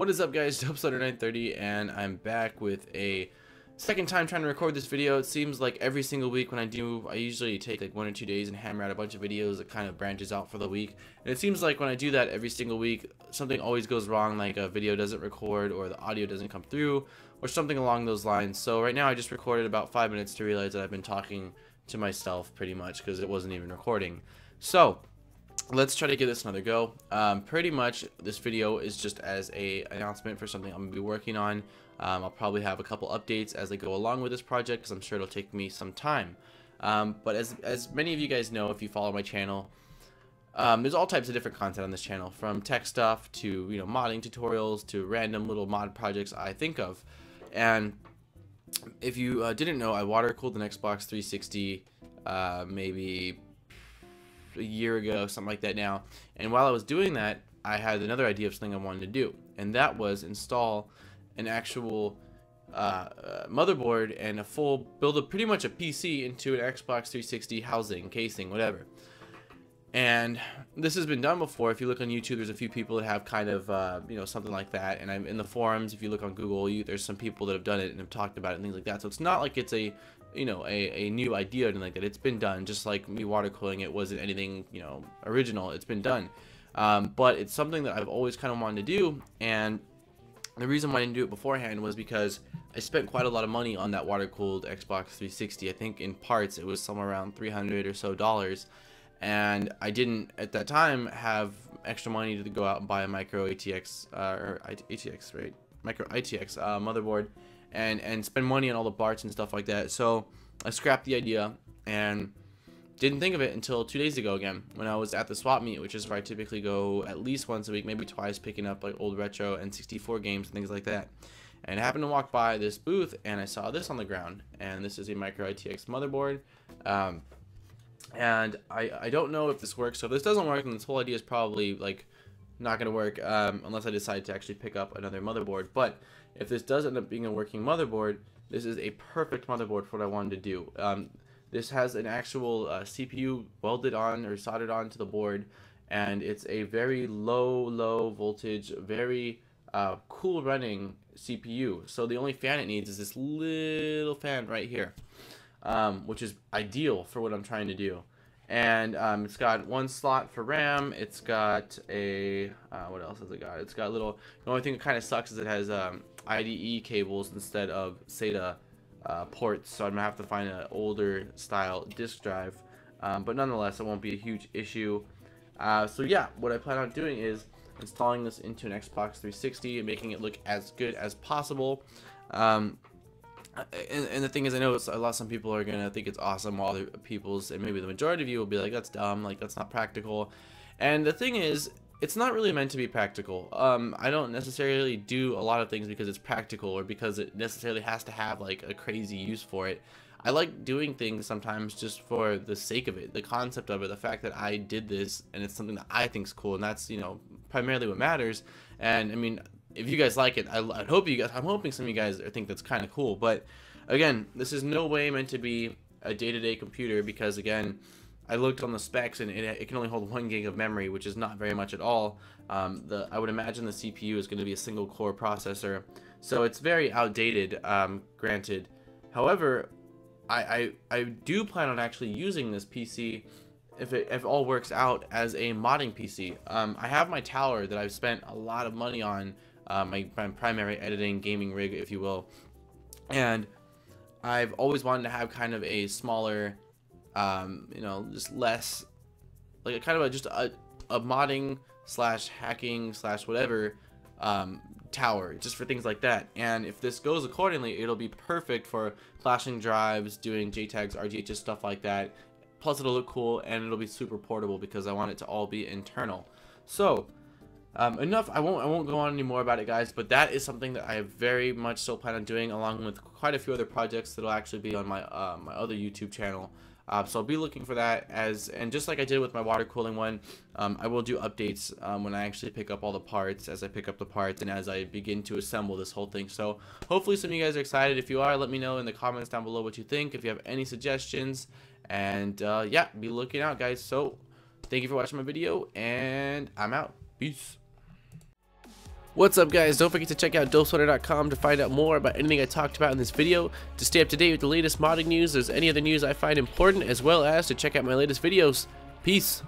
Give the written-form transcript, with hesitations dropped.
What is up, guys? Dopeslutter930, and I'm back with a second time trying to record this video. It seems like every single week when I usually take like 1 or 2 days and hammer out a bunch of videos that kind of branches out for the week. And it seems like when I do that every single week, something always goes wrong, like a video doesn't record or the audio doesn't come through or something along those lines. So right now I just recorded about 5 minutes to realize that I've been talking to myself pretty much because it wasn't even recording. So let's try to give this another go. Pretty much this video is just as a announcement for something I'm gonna be working on. I'll probably have a couple updates as I go along with this project because I'm sure it'll take me some time. But as many of you guys know, if you follow my channel, there's all types of different content on this channel, from tech stuff to modding tutorials to random little mod projects I think of. And if you didn't know, I water cooled an Xbox 360 maybe a year ago, something like that now. And while I was doing that, I had another idea of something I wanted to do, and that was install an actual motherboard and build pretty much a PC into an Xbox 360 housing, casing, whatever. And this has been done before. If you look on YouTube, there's a few people that have kind of something like that, and I'm in the forums. If you look on Google, there's some people that have done it and have talked about it and things like that. So it's not like it's a new idea or anything like that. It's been done. Just like me water cooling, it wasn't anything original. It's been done, but it's something that I've always kind of wanted to do. And the reason why I didn't do it beforehand was because I spent quite a lot of money on that water cooled Xbox 360. I think in parts it was somewhere around $300 or so, and I didn't at that time have extra money to go out and buy a micro ATX micro ITX motherboard and spend money on all the parts and stuff like that. So I scrapped the idea and didn't think of it until 2 days ago again, when I was at the swap meet, which is where I typically go at least once a week, maybe twice, picking up like old retro N64 games and things like that. And I happened to walk by this booth and I saw this on the ground, and this is a micro ITX motherboard. And I don't know if this works. So if this doesn't work, then this whole idea is probably like not going to work unless I decide to actually pick up another motherboard. But if this does end up being a working motherboard, this is a perfect motherboard for what I wanted to do. This has an actual CPU welded on or soldered onto the board, and it's a very low voltage, very cool running CPU. So the only fan it needs is this little fan right here, which is ideal for what I'm trying to do. And it's got one slot for RAM. It's got a what else has it got? It's got little. The only thing that kind of sucks is it has IDE cables instead of SATA ports, so I'm gonna have to find an older style disk drive. But nonetheless, it won't be a huge issue. So yeah, what I plan on doing is installing this into an Xbox 360 and making it look as good as possible. And the thing is, I know some people are gonna think it's awesome, while other people's, and maybe the majority of you will be like, that's dumb, like that's not practical. And the thing is, it's not really meant to be practical. I don't necessarily do a lot of things because it's practical or because it necessarily has to have like a crazy use for it. I like doing things sometimes just for the sake of it, the concept of it, the fact that I did this and it's something that I think is cool, and that's primarily what matters. And I mean, if you guys like it, I'm hoping some of you guys think that's kind of cool. But again, this is no way meant to be a day-to-day computer, because again, I looked on the specs and it can only hold 1 gig of memory, which is not very much at all. I would imagine the CPU is going to be a single core processor, so it's very outdated, granted. However, I do plan on actually using this PC, if all works out, as a modding PC. I have my tower that I've spent a lot of money on, my primary editing gaming rig, if you will, and I've always wanted to have kind of a smaller, just less, like a kind of just a modding slash hacking slash whatever tower, just for things like that. And if this goes accordingly, it'll be perfect for flashing drives, doing JTAGs, RGHs, stuff like that. Plus it'll look cool, and it'll be super portable because I want it to all be internal. So enough. I won't go on any more about it, guys, but that is something that I very much so plan on doing, along with quite a few other projects that'll actually be on my my other YouTube channel. So I'll be looking for that, and just like I did with my water cooling one, I will do updates when I actually pick up all the parts, as I pick up the parts and as I begin to assemble this whole thing. So hopefully some of you guys are excited. If you are, let me know in the comments down below what you think, if you have any suggestions, and yeah, be looking out, guys. So thank you for watching my video, and I'm out. Peace. What's up, guys? Don't forget to check out dopesweater.com to find out more about anything I talked about in this video, to stay up to date with the latest modding news, there's any other news I find important, as well as to check out my latest videos. Peace!